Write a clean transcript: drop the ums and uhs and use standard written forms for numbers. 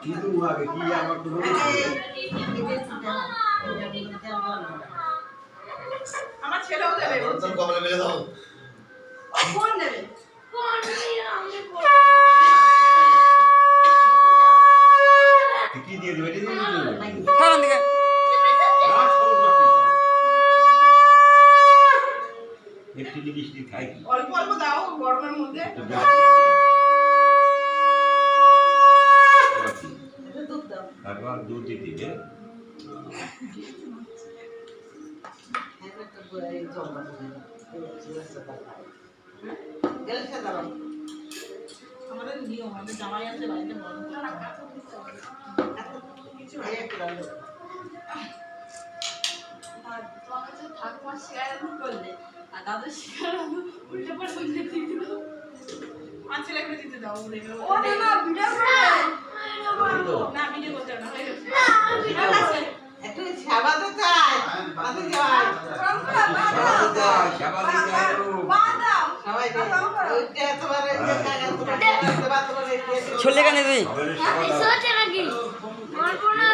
কিন্তু আগে কি আমার তো আমার ছেলেও দেবে তোর কপালে মেলে দাও কোন দেবে কোন আমি কি দিয়ে দেবে এটা দিয়ে দিতে খাওয়ান দিকে একটু মিষ্টি খাই অল্প অল্প দাও গরমের মধ্যে দুধ দাও তারপর দুধ দিতে হবে আমাদের নিয়ম আমাদের জামাই আছে বাড়িতে বড় কিছু হয়ে গেল তোমার কাছে ঠাকুমা শেয়ার করলে আর দাদু শেয়ার উল্টে পড়ে বুঝতে দিল আর ছেলেকে দিতে দাও বলে গেল ও না ভিডিও করে না ভিডিও করতে না হয়ে গেছে একটু ছাবা তো চাই বাদে যাই শাবা দিতে বাদাও সবাই ওইটা তোমার এই জায়গা তোমার ছোলে কানে তুই হবে শাবা দাও সোচে নাকি আমার কোনো